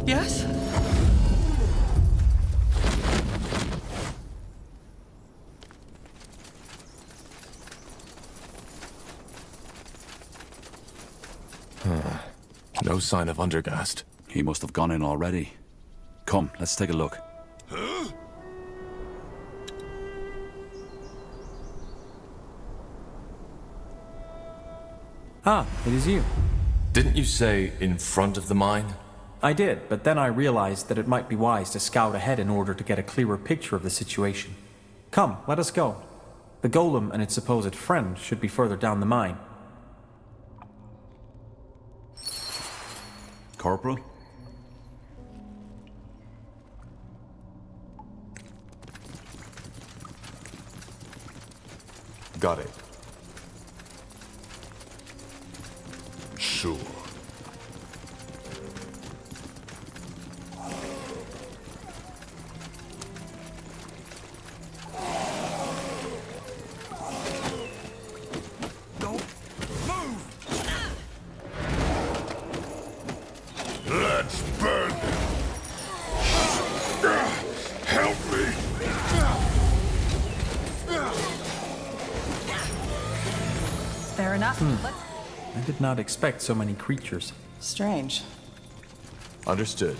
Yes? No sign of Undergast. He must have gone in already. Come, let's take a look. Ah, it is you. Didn't you say in front of the mine? I did, but then I realized that it might be wise to scout ahead in order to get a clearer picture of the situation. Come, let us go. The golem and its supposed friend should be further down the mine. Corporal? Got it. Sure. Don't move! Let's burn them. Help me. Fair enough. I did not expect so many creatures. Strange. Understood.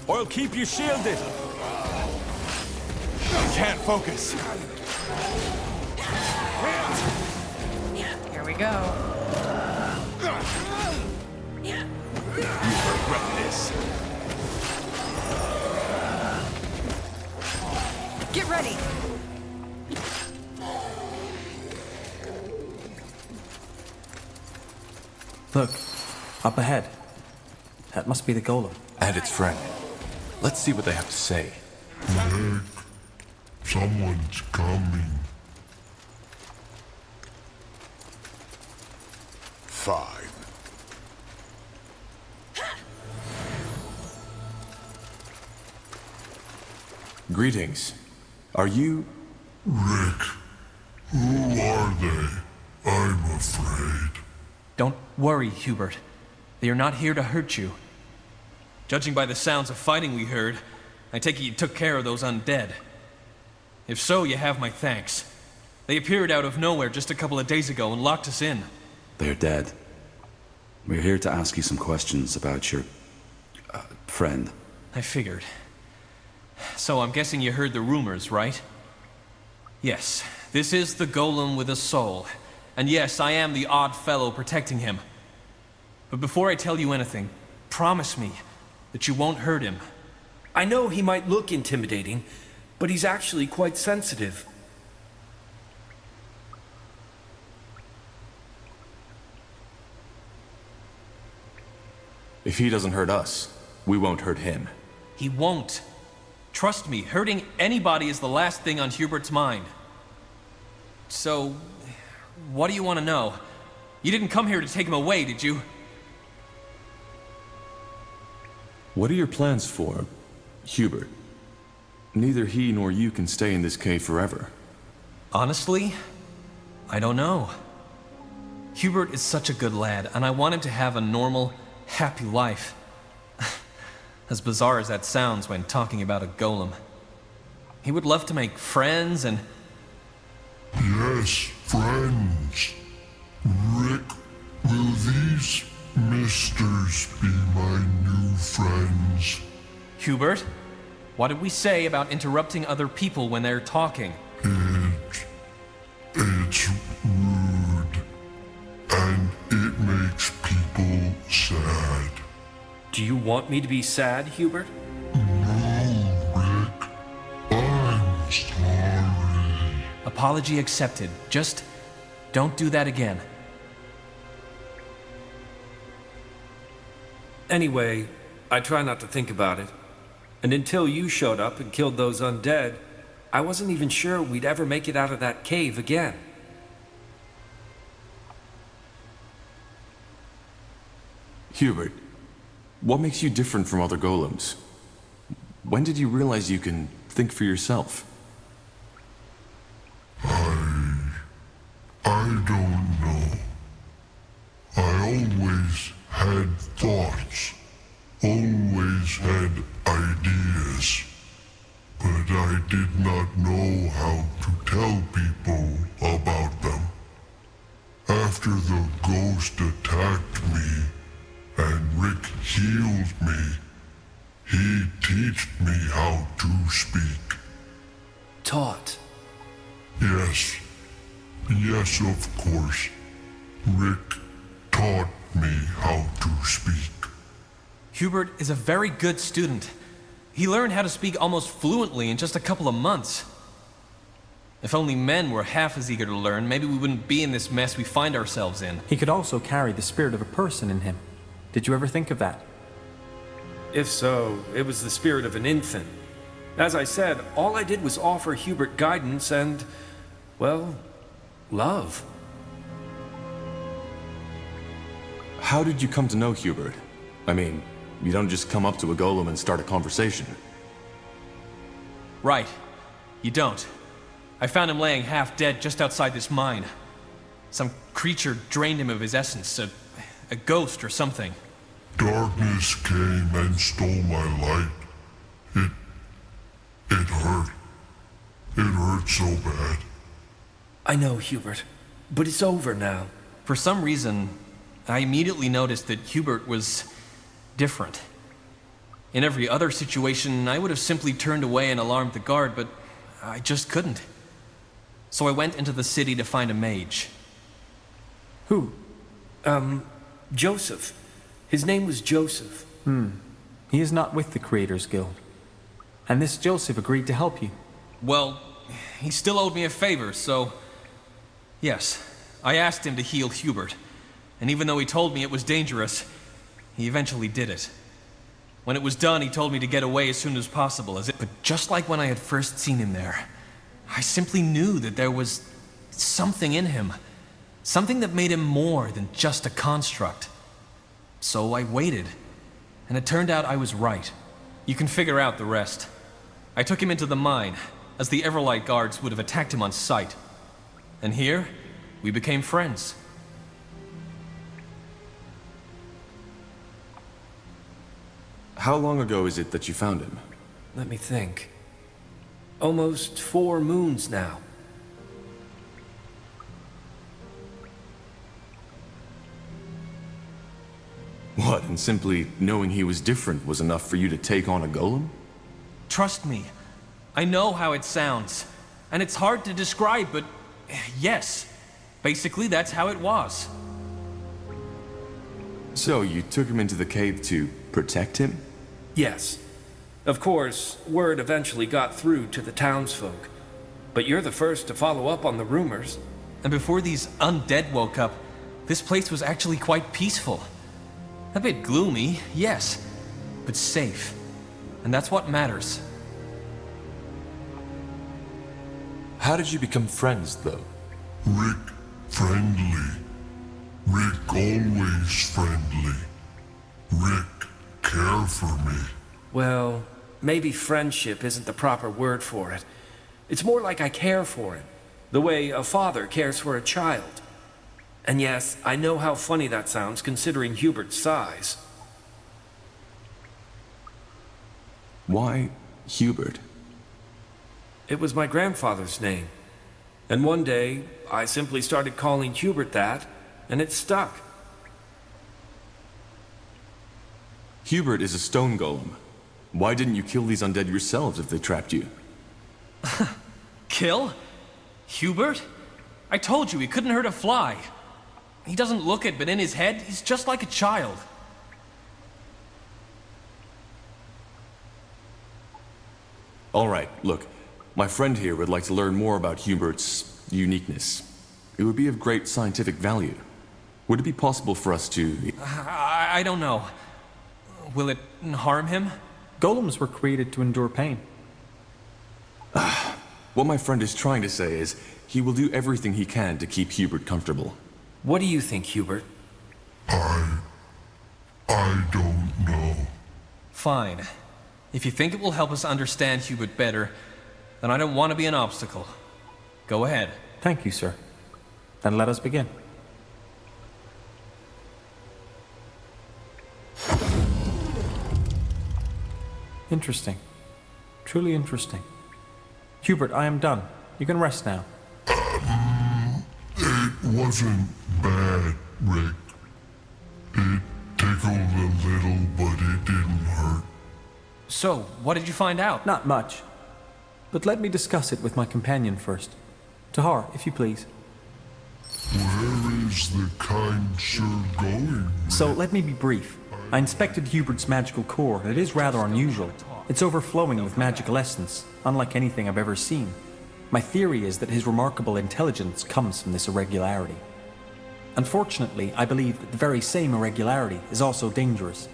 I'll keep you shielded. Can't focus. Here we go. Regret this. Get ready. Look, up ahead. That must be the golem. And its friend. Let's see what they have to say. Nick, someone's coming. 5. Greetings. Are you... Rick, who are they? I'm afraid. Don't worry, Hubert. They are not here to hurt you. Judging by the sounds of fighting we heard, I take it you took care of those undead. If so, you have my thanks. They appeared out of nowhere just a couple of days ago and locked us in. They're dead. We're here to ask you some questions about your... friend. I figured. So I'm guessing you heard the rumors, right? Yes, this is the golem with a soul. And yes, I am the odd fellow protecting him. But before I tell you anything, promise me that you won't hurt him. I know he might look intimidating, but he's actually quite sensitive. If he doesn't hurt us, we won't hurt him. He won't. Trust me, hurting anybody is the last thing on Hubert's mind. So, what do you want to know? You didn't come here to take him away, did you? What are your plans for Hubert? Neither he nor you can stay in this cave forever. Honestly, I don't know. Hubert is such a good lad, and I want him to have a normal, happy life. As bizarre as that sounds when talking about a golem. He would love to make friends and... Yes, friends. Rick, will these misters be my new friends? Hubert, what did we say about interrupting other people when they're talking? It's rude. And it makes people sad. Do you want me to be sad, Hubert? No, Rick. I'm sorry. Apology accepted. Just don't do that again. Anyway, I try not to think about it. And until you showed up and killed those undead, I wasn't even sure we'd ever make it out of that cave again. Hubert, what makes you different from other golems? When did you realize you can think for yourself? I don't know. I always had thoughts, always had ideas, but I did not know how to tell people about them. After the ghost attacked me and Rick healed me, he taught me how to speak. Taught. Yes. Yes, of course. Rick taught me how to speak. Hubert is a very good student. He learned how to speak almost fluently in just a couple of months. If only men were half as eager to learn, maybe we wouldn't be in this mess we find ourselves in. He could also carry the spirit of a person in him. Did you ever think of that? If so, it was the spirit of an infant. As I said, all I did was offer Hubert guidance and, well, love. How did you come to know Hubert? I mean, you don't just come up to a golem and start a conversation. Right. You don't. I found him laying half dead just outside this mine. Some creature drained him of his essence, a ghost or something. Darkness came and stole my light. It hurt. It hurt so bad. I know, Hubert, but it's over now. For some reason, I immediately noticed that Hubert was different. In every other situation, I would have simply turned away and alarmed the guard, but I just couldn't. So I went into the city to find a mage. Who? Joseph. His name was Joseph. He is not with the Creators Guild. And this Joseph agreed to help you. Well, he still owed me a favor, so... Yes, I asked him to heal Hubert. And even though he told me it was dangerous, he eventually did it. When it was done, he told me to get away as soon as possible, But just like when I had first seen him there, I simply knew that there was something in him. Something that made him more than just a construct. So I waited, and it turned out I was right. You can figure out the rest. I took him into the mine, as the Everlight guards would have attacked him on sight. And here, we became friends. How long ago is it that you found him? Let me think. Almost 4 moons now. What, and simply knowing he was different was enough for you to take on a golem? Trust me, I know how it sounds. And it's hard to describe, but yes. Basically, that's how it was. So, you took him into the cave to protect him? Yes. Of course, word eventually got through to the townsfolk. But you're the first to follow up on the rumors. And before these undead woke up, this place was actually quite peaceful. A bit gloomy, yes, but safe. And that's what matters. How did you become friends, though? Rick friendly. Rick always friendly. Rick care for me. Well, maybe friendship isn't the proper word for it. It's more like I care for him, the way a father cares for a child. And yes, I know how funny that sounds considering Hubert's size. Why Hubert? It was my grandfather's name. And one day, I simply started calling Hubert that, and it stuck. Hubert is a stone golem. Why didn't you kill these undead yourselves if they trapped you? Kill? Hubert? I told you he couldn't hurt a fly. He doesn't look it, but in his head, he's just like a child. All right, look. My friend here would like to learn more about Hubert's uniqueness. It would be of great scientific value. Would it be possible for us to... I don't know. Will it harm him? Golems were created to endure pain. What my friend is trying to say is, he will do everything he can to keep Hubert comfortable. What do you think, Hubert? I don't know. Fine. If you think it will help us understand Hubert better, then I don't want to be an obstacle. Go ahead. Thank you, sir. Then let us begin. Interesting. Truly interesting. Hubert, I am done. You can rest now. It wasn't bad, Rick. It tickled a little, but it didn't hurt. So, what did you find out? Not much. But let me discuss it with my companion first. Tahar, if you please. Where is the kind sir going? So let me be brief. I inspected Hubert's magical core, and it is rather unusual. It's overflowing with magical essence, unlike anything I've ever seen. My theory is that his remarkable intelligence comes from this irregularity. Unfortunately, I believe that the very same irregularity is also dangerous.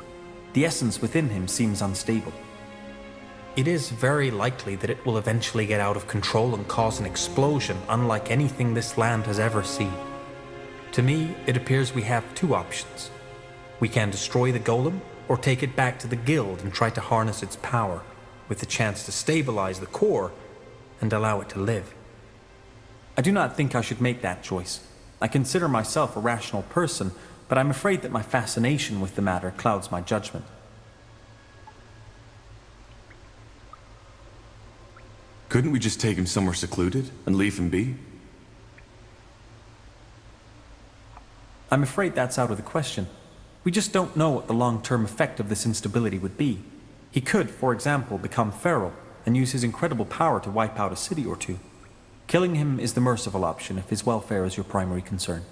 The essence within him seems unstable. It is very likely that it will eventually get out of control and cause an explosion unlike anything this land has ever seen. To me, it appears we have two options. We can destroy the golem, or take it back to the guild and try to harness its power, with the chance to stabilize the core and allow it to live. I do not think I should make that choice. I consider myself a rational person, but I'm afraid that my fascination with the matter clouds my judgment. Couldn't we just take him somewhere secluded and leave him be? I'm afraid that's out of the question. We just don't know what the long-term effect of this instability would be. He could, for example, become feral and use his incredible power to wipe out a city or two. Killing him is the merciful option if his welfare is your primary concern.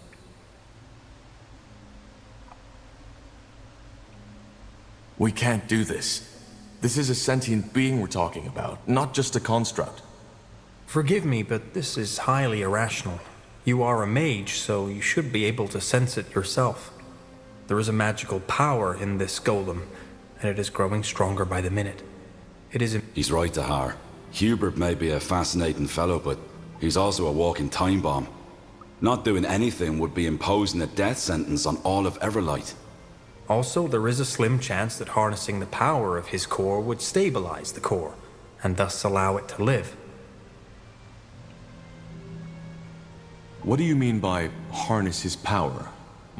We can't do this. This is a sentient being we're talking about, not just a construct. Forgive me, but this is highly irrational. You are a mage, so you should be able to sense it yourself. There is a magical power in this golem, and it is growing stronger by the minute. It is... He's right, Tahar. Hubert may be a fascinating fellow, but he's also a walking time bomb. Not doing anything would be imposing a death sentence on all of Everlight. Also, there is a slim chance that harnessing the power of his core would stabilize the core, and thus allow it to live. What do you mean by harness his power?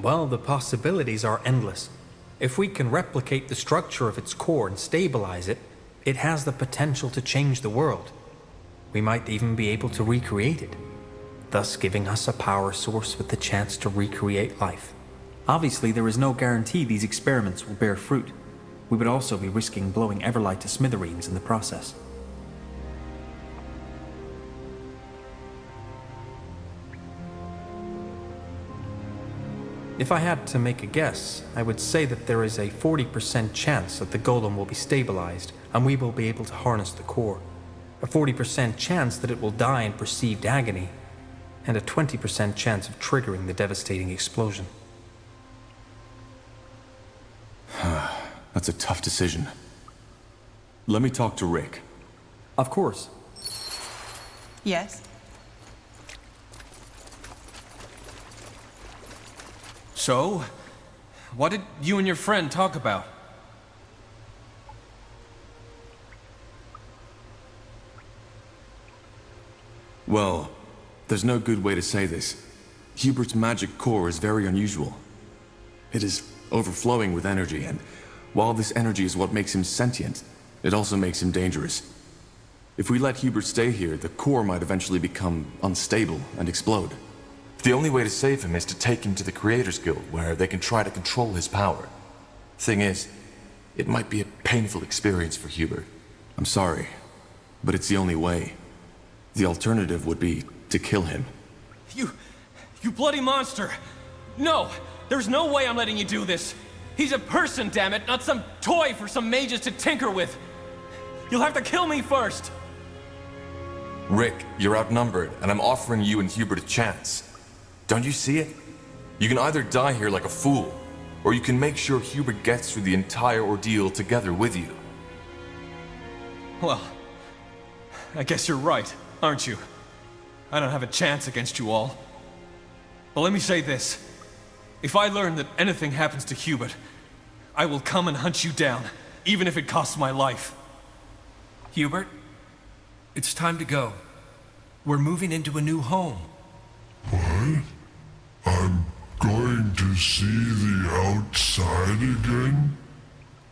Well, the possibilities are endless. If we can replicate the structure of its core and stabilize it, it has the potential to change the world. We might even be able to recreate it, thus giving us a power source with the chance to recreate life. Obviously, there is no guarantee these experiments will bear fruit. We would also be risking blowing Everlight to smithereens in the process. If I had to make a guess, I would say that there is a 40% chance that the golem will be stabilized and we will be able to harness the core. A 40% chance that it will die in perceived agony, and a 20% chance of triggering the devastating explosion. That's a tough decision. Let me talk to Rick. Of course. Yes? So, what did you and your friend talk about? Well, there's no good way to say this. Hubert's magic core is very unusual. It is overflowing with energy, and while this energy is what makes him sentient, it also makes him dangerous. If we let Hubert stay here, the core might eventually become unstable and explode. The only way to save him is to take him to the Creators Guild, where they can try to control his power. Thing is, it might be a painful experience for Hubert. I'm sorry, but it's the only way. The alternative would be to kill him. You bloody monster! No! There's no way I'm letting you do this! He's a person, damn it, not some toy for some mages to tinker with! You'll have to kill me first! Rick, you're outnumbered, and I'm offering you and Hubert a chance. Don't you see it? You can either die here like a fool, or you can make sure Hubert gets through the entire ordeal together with you. Well, I guess you're right, aren't you? I don't have a chance against you all. But let me say this. If I learn that anything happens to Hubert, I will come and hunt you down, even if it costs my life. Hubert, it's time to go. We're moving into a new home. What? I'm going to see the outside again?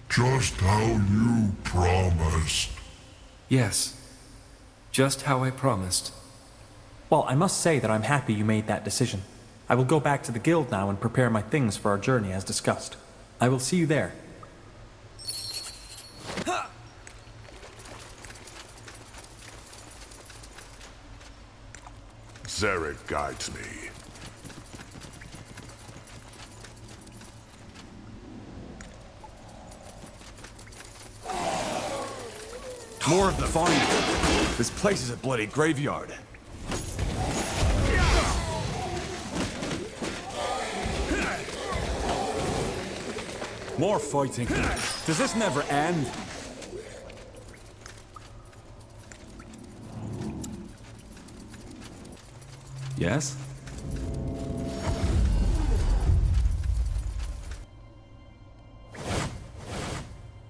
Just how you promised. Yes, just how I promised. Well, I must say that I'm happy you made that decision. I will go back to the guild now and prepare my things for our journey as discussed. I will see you there. Zarek guides me. More of them. Find them. This place is a bloody graveyard. More fighting. Does this never end? Yes?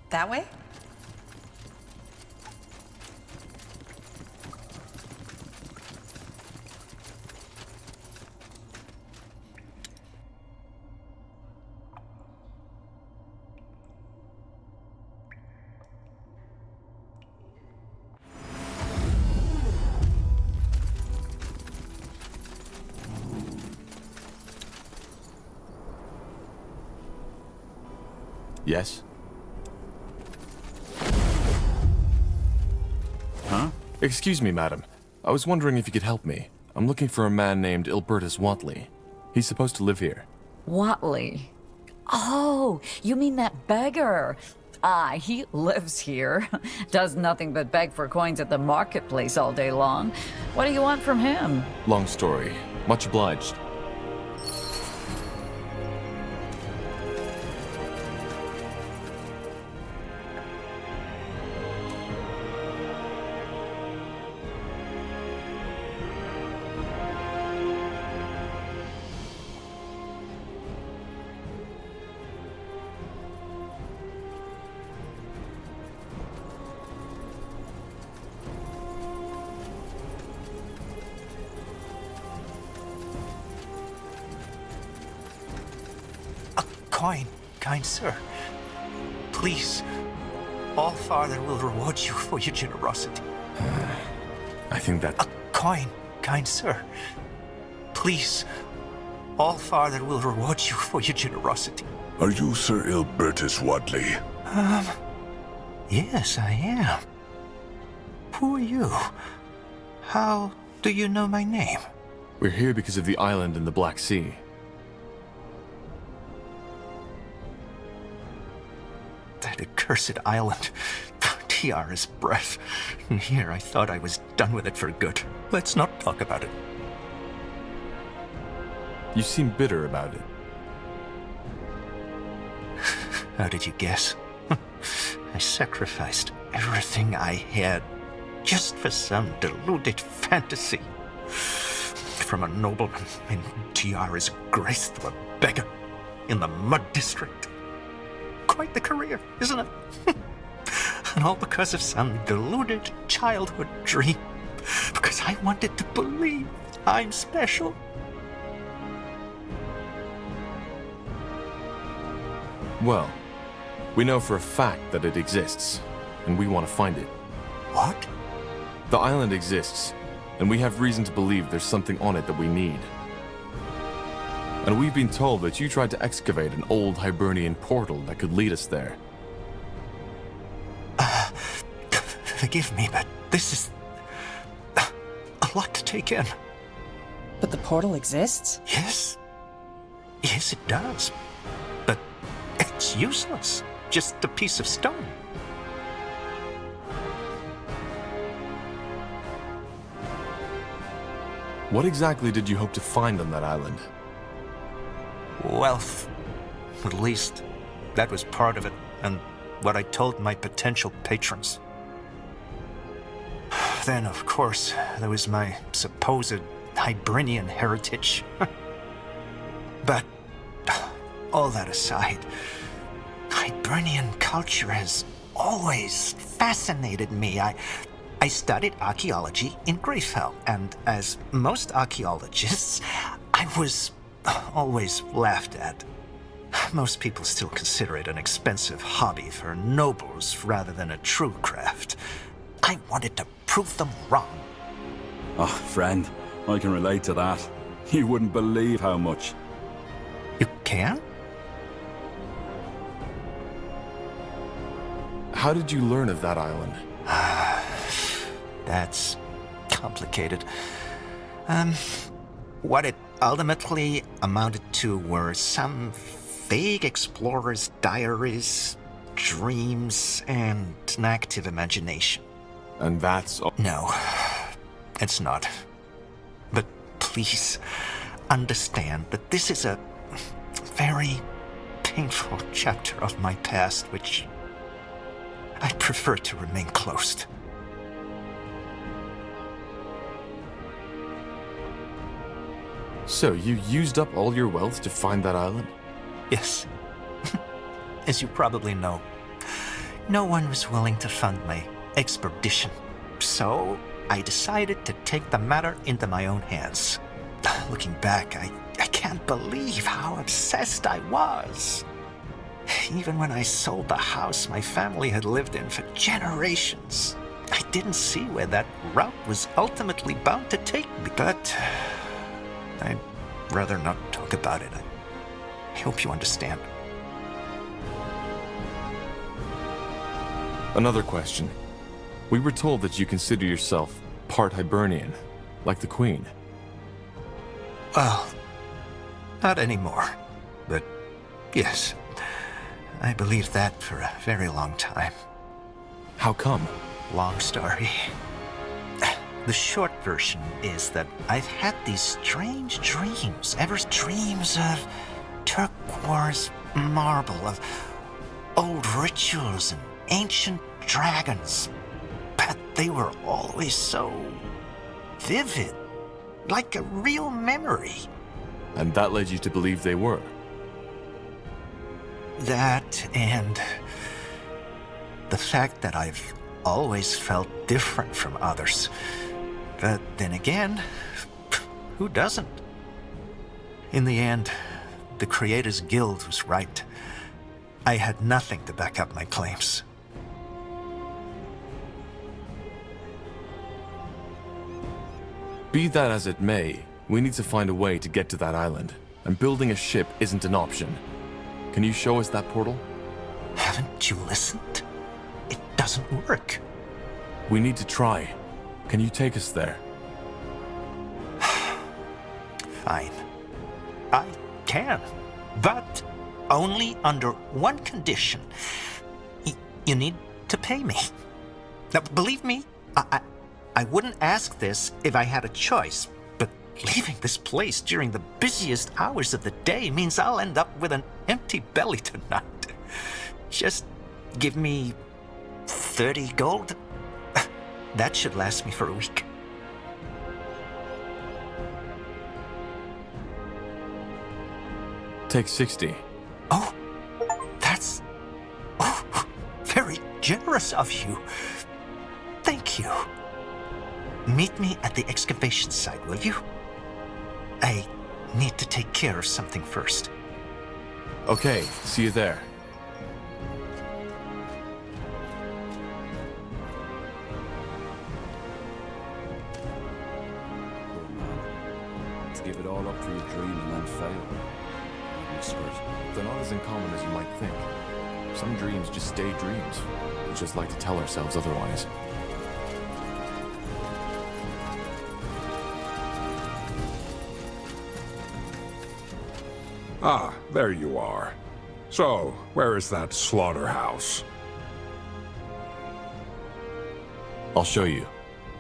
That way? Yes? Huh? Excuse me, madam. I was wondering if you could help me. I'm looking for a man named Ilbertus Watley. He's supposed to live here. Watley? Oh, you mean that beggar? Ah, he lives here. Does nothing but beg for coins at the marketplace all day long. What do you want from him? Long story. Much obliged. Coin, kind sir. Please, all Father will reward you for your generosity. I think that... A coin, kind sir. Please, all Father will reward you for your generosity. Are you Sir Ilbertus Watley? Yes, I am. Who are you? How do you know my name? We're here because of the island in the Black Sea. That accursed island. Tiara's breath. Here I thought I was done with it for good. Let's not talk about it. You seem bitter about it. How did you guess? I sacrificed everything I had just for some deluded fantasy. From a nobleman in Tiara's grace to a beggar in the mud district. Quite the career, isn't it? And all because of some deluded childhood dream. Because I wanted to believe I'm special. Well, we know for a fact that it exists, and we want to find it. What? The island exists, and we have reason to believe there's something on it that we need. And we've been told that you tried to excavate an old Hibernian portal that could lead us there. Forgive me, but this is a lot to take in. But the portal exists? Yes. Yes, it does. But it's useless. Just a piece of stone. What exactly did you hope to find on that island? Wealth. At least, that was part of it, and what I told my potential patrons. Then, of course, there was my supposed Hibernian heritage. But, all that aside, Hibernian culture has always fascinated me. I studied archaeology in Greyfell, and as most archaeologists, I was always laughed at. Most people still consider it an expensive hobby for nobles rather than a true craft. I wanted to prove them wrong. Oh, friend, I can relate to that. You wouldn't believe how much. You can? How did you learn of that island? That's complicated. What it ultimately amounted to were some vague explorers' diaries, dreams, and an active imagination. And that's all? No, it's not. But please understand that this is a very painful chapter of my past, which I prefer to remain closed. So, you used up all your wealth to find that island? Yes. As you probably know, no one was willing to fund my expedition. So, I decided to take the matter into my own hands. Looking back, I can't believe how obsessed I was. Even when I sold the house my family had lived in for generations, I didn't see where that route was ultimately bound to take me. But I'd rather not talk about it. I hope you understand. Another question. We were told that you consider yourself part Hibernian, like the Queen. Well, not anymore. But yes, I believed that for a very long time. How come? Long story. The short version is that I've had these strange dreams, dreams of turquoise marble, of old rituals and ancient dragons. But they were always so vivid, like a real memory. And that led you to believe they were? That and the fact that I've always felt different from others. But then again, who doesn't? In the end, the Creators Guild was right. I had nothing to back up my claims. Be that as it may, we need to find a way to get to that island, and building a ship isn't an option. Can you show us that portal? Haven't you listened? It doesn't work. We need to try. Can you take us there? Fine. I can, but only under one condition. You need to pay me. Now, believe me, I wouldn't ask this if I had a choice, but leaving this place during the busiest hours of the day means I'll end up with an empty belly tonight. Just give me 30 gold. That should last me for a week. Take 60. Oh, that's very generous of you. Thank you. Meet me at the excavation site, will you? I need to take care of something first. Okay, see you there. To give it all up for your dream and then fail. They're not as uncommon as you might think. Some dreams just stay dreams. We just like to tell ourselves otherwise. Ah, there you are. So, where is that slaughterhouse? I'll show you.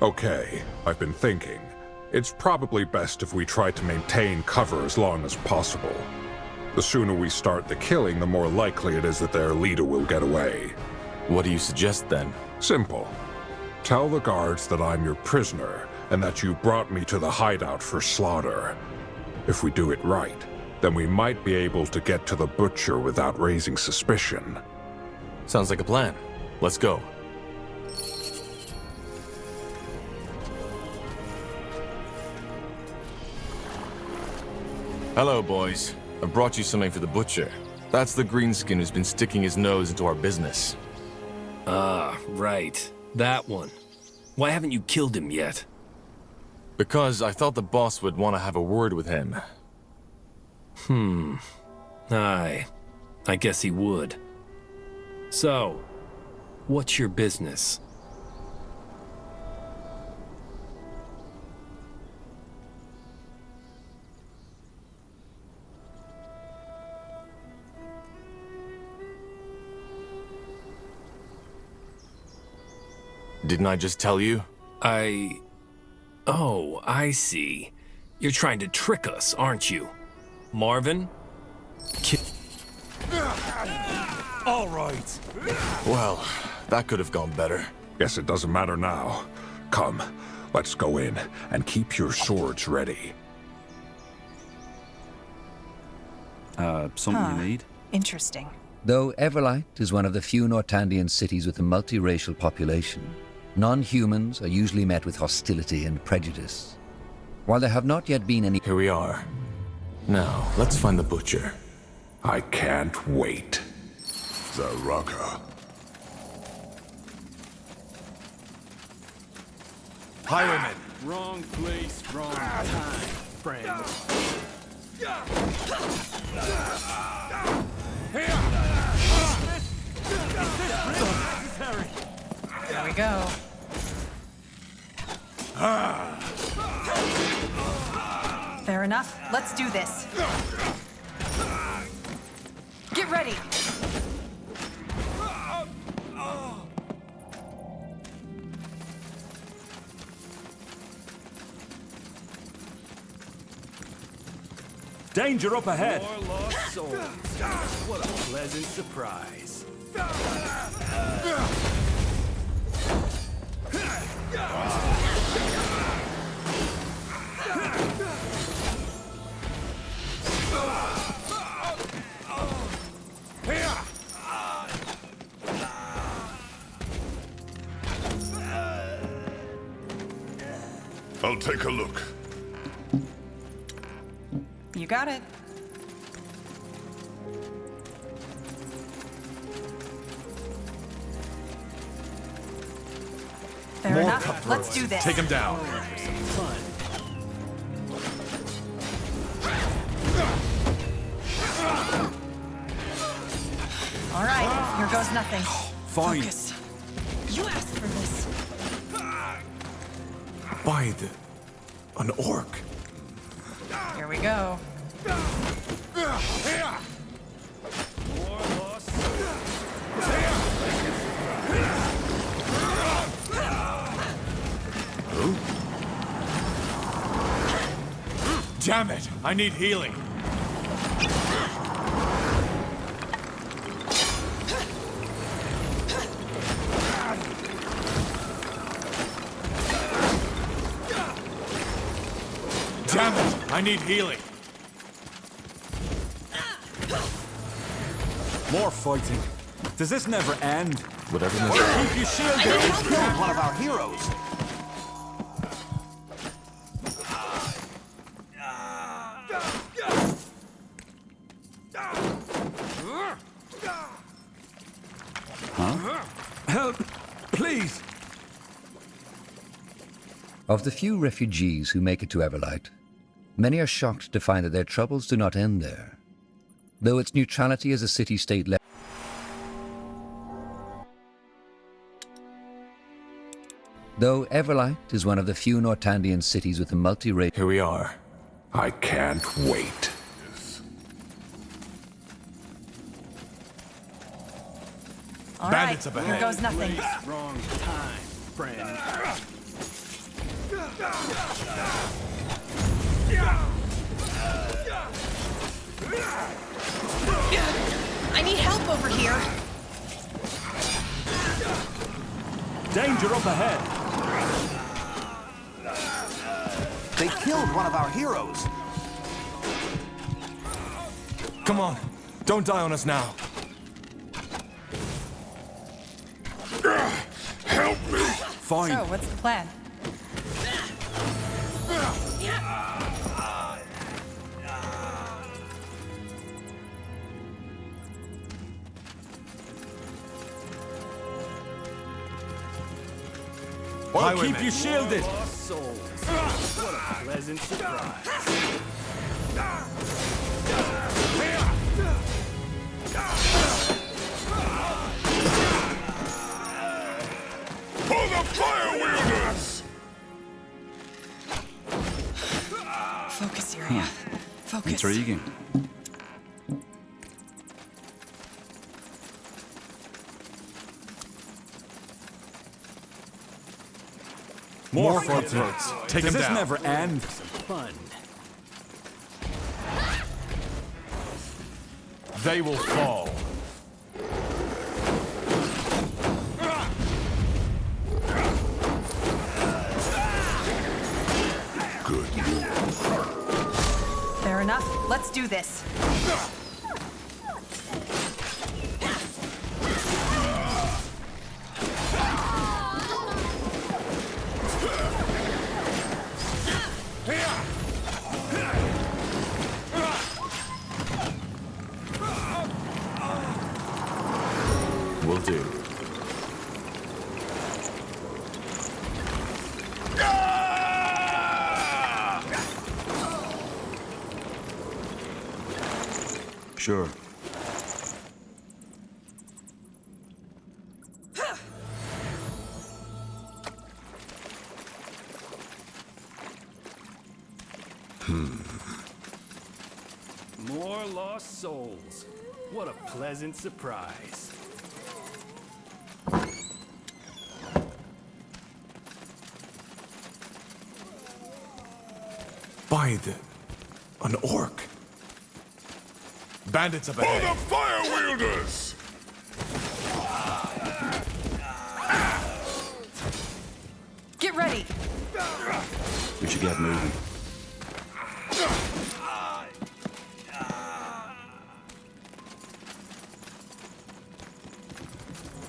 Okay, I've been thinking. It's probably best if we try to maintain cover as long as possible. The sooner we start the killing, the more likely it is that their leader will get away. What do you suggest then? Simple. Tell the guards that I'm your prisoner, and that you brought me to the hideout for slaughter. If we do it right, then we might be able to get to the butcher without raising suspicion. Sounds like a plan. Let's go. Hello, boys. I brought you something for the butcher. That's the greenskin who's been sticking his nose into our business. Ah, right. That one. Why haven't you killed him yet? Because I thought the boss would want to have a word with him. Aye. I guess he would. So, what's your business? Didn't I just tell you? Oh, I see. You're trying to trick us, aren't you? Marvin? All right. Well, that could have gone better. Guess it doesn't matter now. Come, let's go in and keep your swords ready. Something you need? Interesting. Though Everlight is one of the few Nortandian cities with a multiracial population, non-humans are usually met with hostility and prejudice. While there have not yet been any... Here we are. Now, let's find the butcher. I can't wait. Zaraka. Highwayman. Wrong place, wrong time, friend. There we go. Fair enough. Let's do this. Get ready. Danger up ahead! More lost souls. What a pleasant surprise. I'll take a look. You got it. Fair enough. Let's do this. Take him down. All right, here goes nothing. Fine. Focus. You asked for this. By an orc. Here we go. Damn it! I need healing. Damn it! I need healing. More fighting. Does this never end? Whatever this Keep your shield down! Killed one of our heroes. Help! Please! Of the few refugees who make it to Everlight, many are shocked to find that their troubles do not end there. Though its neutrality as a city-state Though Everlight is one of the few Nortandian cities with a multi-racial... Here we are. I can't wait. All Bandits right, up here ahead. goes nothing. Wrong time, friend. I need help over here. Danger up ahead! They killed one of our heroes. Come on. Don't die on us now. Help me! Fine. So, what's the plan? Well, keep you shielded. Lost souls. What a pleasant surprise. For the fire wielders! Focus, Syria. Focus. Intriguing. More throats. Take him down. Does this never end? Fun. They will fall. Good move. Fair enough. Let's do this. Will do. Sure. More lost souls. What a pleasant surprise. By the... an orc. Bandits up ahead. For the fire wielders! Get ready. We should get moving.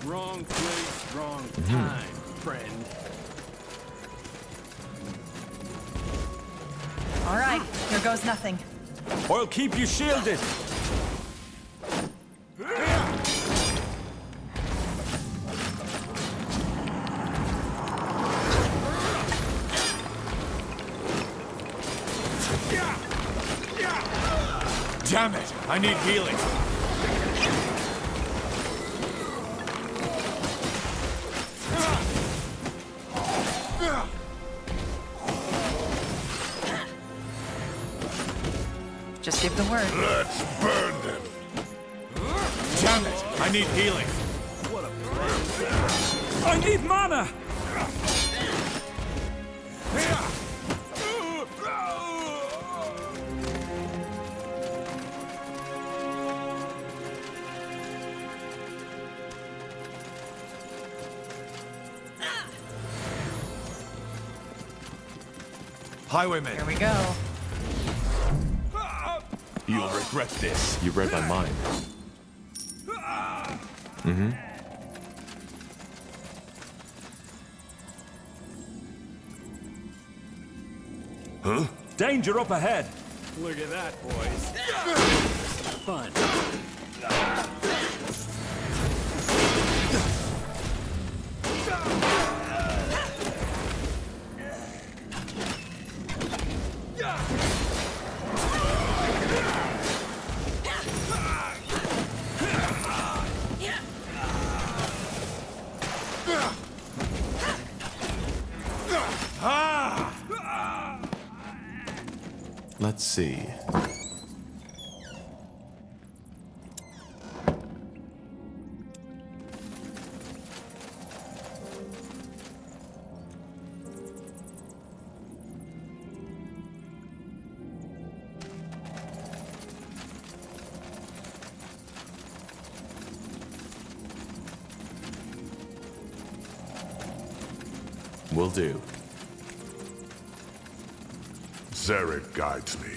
Wrong place, wrong time, friend. All right, here goes nothing. I'll keep you shielded. Damn it! I need healing. Just give the word. Let's burn them! Damn it! I need healing. I need mana! Highwayman. Here we go. You'll regret this. You read my mind. Mm-hmm. Huh? Danger up ahead. Look at that, boys. Fun. Let's see. Will do. Zarek guides me.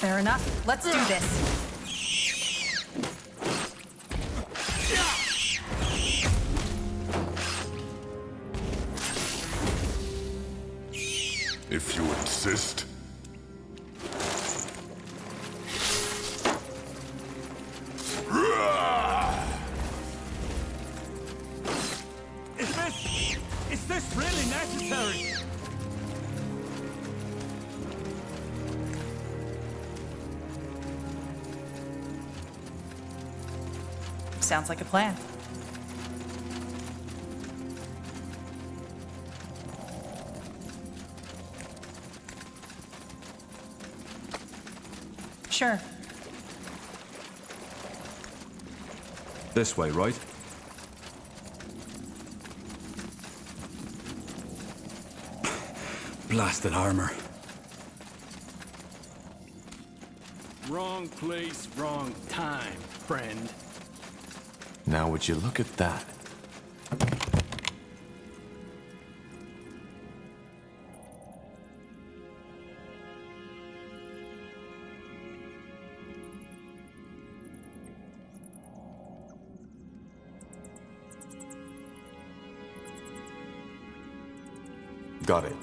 Fair enough. Let's do this. If you insist. Is this really necessary? Sounds like a plan. Sure. This way, right? Blasted armor. Wrong place, wrong time, friend. Now would you look at that? Got it.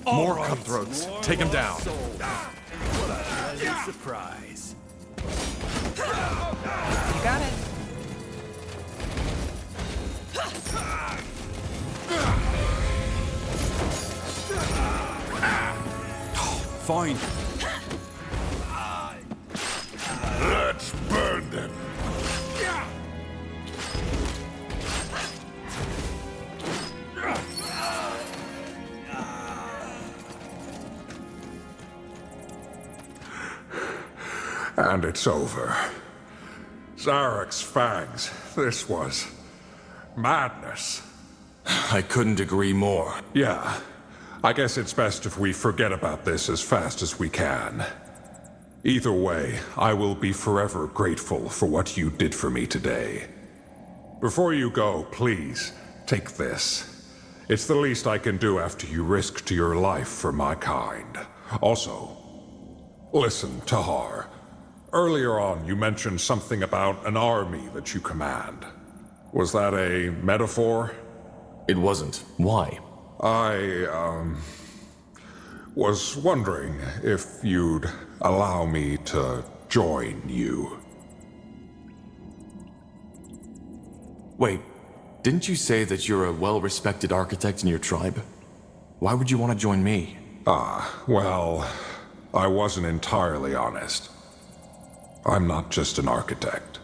More cutthroats. Take him down. What a pleasant surprise. You got it. Fine. Let's burn them. And it's over. Zarek's fangs. This was madness. I couldn't agree more. Yeah. I guess it's best if we forget about this as fast as we can. Either way, I will be forever grateful for what you did for me today. Before you go, please, take this. It's the least I can do after you risked your life for my kind. Also, listen, Tahar. Earlier on, you mentioned something about an army that you command. Was that a metaphor? It wasn't. Why? I, was wondering if you'd allow me to join you. Wait, didn't you say that you're a well-respected architect in your tribe? Why would you want to join me? Well, I wasn't entirely honest. I'm not just an architect.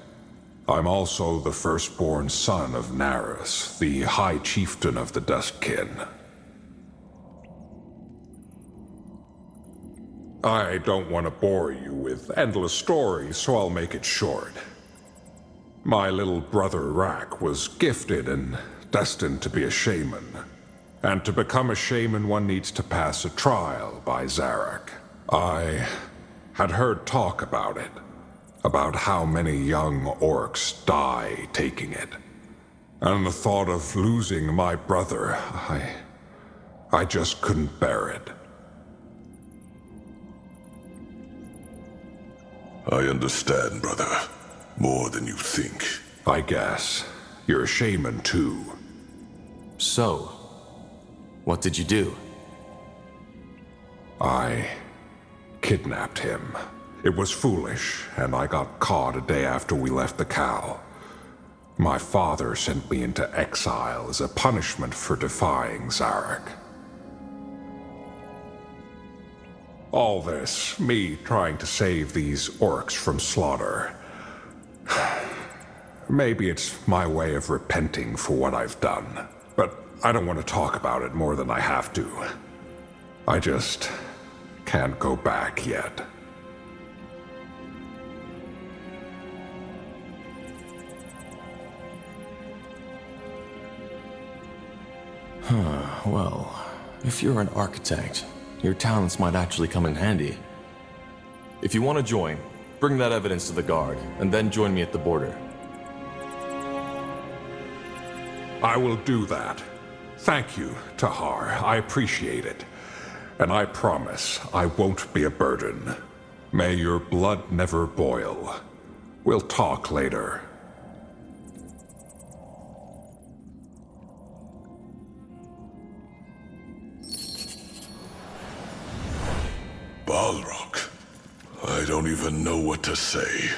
I'm also the firstborn son of Naris, the High Chieftain of the Dustkin. I don't want to bore you with endless stories, so I'll make it short. My little brother Rak was gifted and destined to be a shaman. And to become a shaman, one needs to pass a trial by Zarek. I had heard talk about it. About how many young orcs die taking it. And the thought of losing my brother, I just couldn't bear it. I understand, brother. More than you think. I guess. You're a shaman, too. So, what did you do? I kidnapped him. It was foolish, and I got caught a day after we left the cow. My father sent me into exile as a punishment for defying Zarek. All this, me trying to save these orcs from slaughter. Maybe it's my way of repenting for what I've done, but I don't want to talk about it more than I have to. I just can't go back yet. Well, if you're an architect, your talents might actually come in handy. If you want to join, bring that evidence to the guard, and then join me at the border. I will do that. Thank you, Tahar. I appreciate it. And I promise I won't be a burden. May your blood never boil. We'll talk later. Balrog. I don't even know what to say.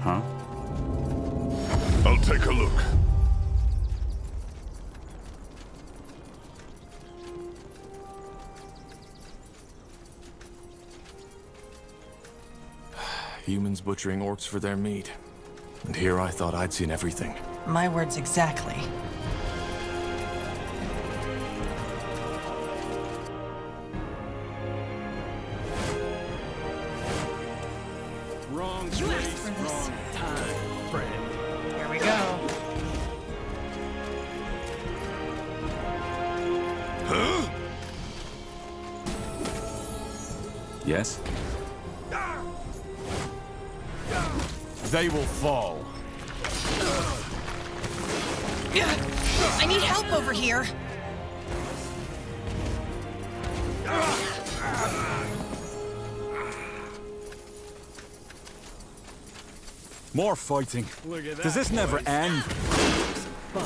Huh? I'll take a look. Humans butchering orcs for their meat. And here I thought I'd seen everything. My words exactly. Wrong You asked place, for this. wrong time, friend. Here we go. Huh? Yes? They will fall. I need help over here. More fighting. Look at that. Does this never end? Fun.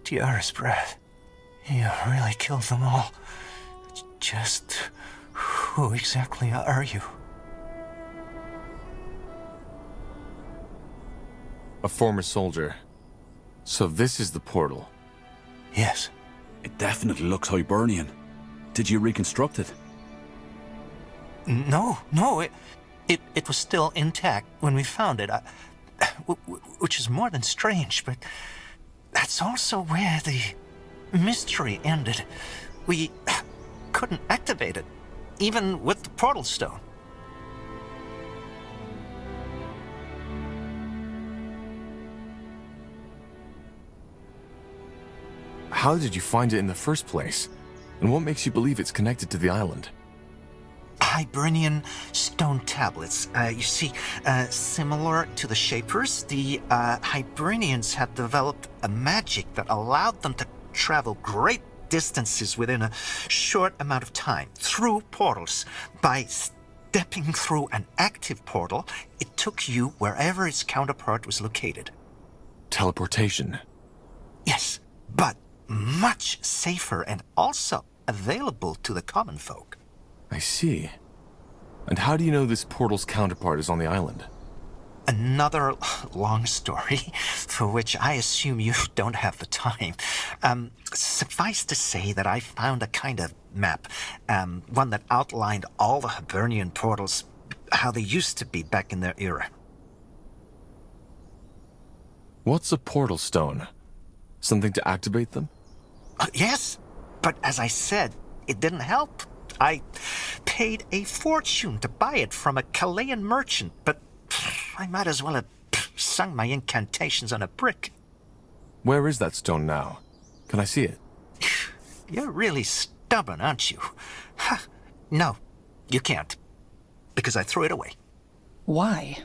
Dearest breath. You really killed them all. Just who exactly are you? A former soldier. So this is the portal. Yes. It definitely looks Hibernian. Did you reconstruct it? No, it was still intact when we found it. Which is more than strange, but that's also where the mystery ended. We couldn't activate it, even with the portal stone. How did you find it in the first place? And what makes you believe it's connected to the island? Hibernian stone tablets. You see, similar to the Shapers, the Hibernians had developed a magic that allowed them to travel great distances within a short amount of time through portals. By stepping through an active portal, it took you wherever its counterpart was located. Teleportation. Yes, but much safer and also available to the common folk. I see. And how do you know this portal's counterpart is on the island? Another long story, for which I assume you don't have the time. Suffice to say that I found a kind of map, one that outlined all the Hibernian portals, how they used to be back in their era. What's a portal stone? Something to activate them? Yes, but as I said, it didn't help. I paid a fortune to buy it from a Chilean merchant, but I might as well have sung my incantations on a brick. Where is that stone now? Can I see it? You're really stubborn, aren't you? No, you can't. Because I threw it away. Why?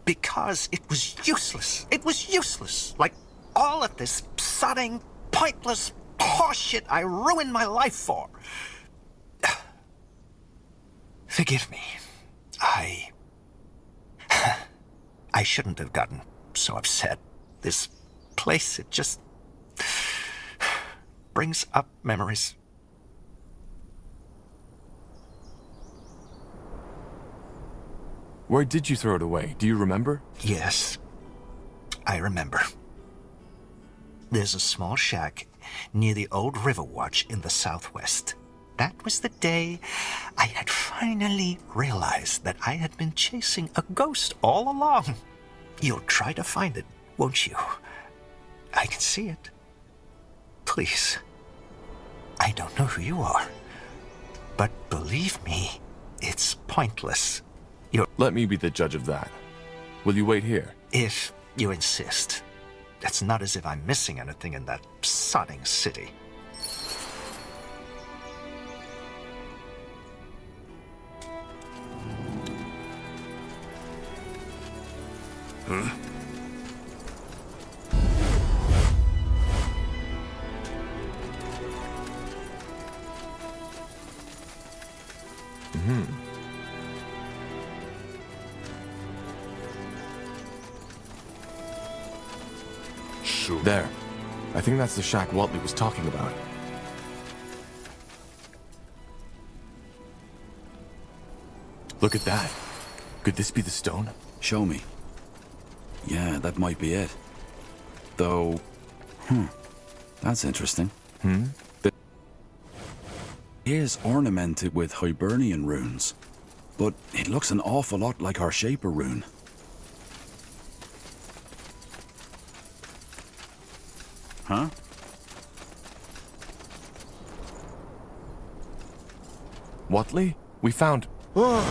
Because it was useless. It was useless. Like all of this sodding, pointless horseshit I ruined my life for. Forgive me. I shouldn't have gotten so upset. This place, it just brings up memories. Where did you throw it away? Do you remember? Yes, I remember. There's a small shack near the old River Watch in the southwest. That was the day I had finally realized that I had been chasing a ghost all along. You'll try to find it, won't you? I can see it. Please. I don't know who you are, but believe me, it's pointless. Let me be the judge of that. Will you wait here? If you insist. It's not as if I'm missing anything in that sodding city. Huh? There. I think that's the shack Watley was talking about. Look at that. Could this be the stone? Show me. Yeah, that might be it. Though, that's interesting. It is ornamented with Hibernian runes, but it looks an awful lot like our Shaper rune. Huh? Watley? We found... By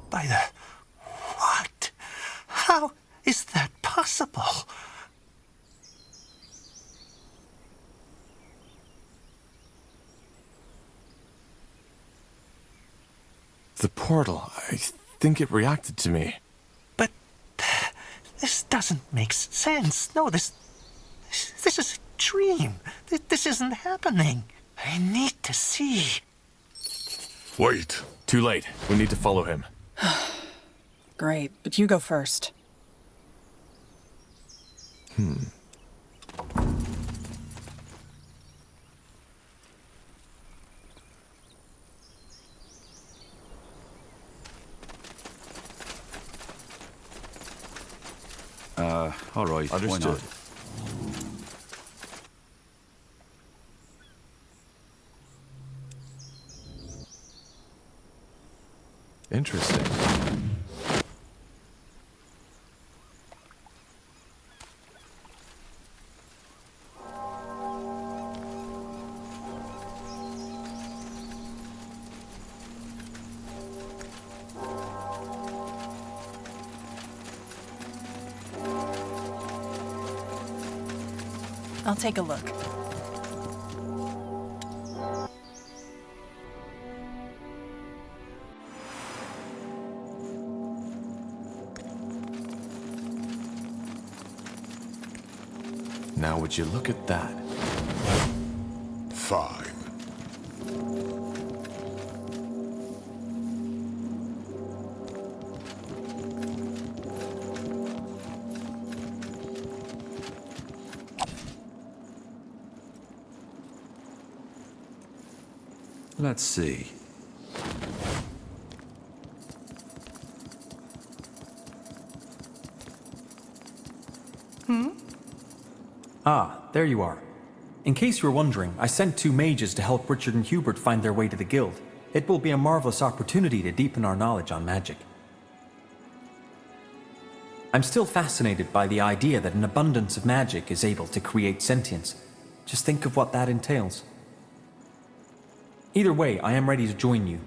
the... What? How is that possible? The portal, I think it reacted to me. But this doesn't make sense. No, this is a dream. This isn't happening. I need to see. Wait. Too late. We need to follow him. Great, but you go first. All right. Understood. Why not? Interesting. I'll take a look. Now would you look at that? Fine. Let's see. Ah, there you are. In case you were wondering, I sent 2 mages to help Richard and Hubert find their way to the guild. It will be a marvelous opportunity to deepen our knowledge on magic. I'm still fascinated by the idea that an abundance of magic is able to create sentience. Just think of what that entails. Either way, I am ready to join you.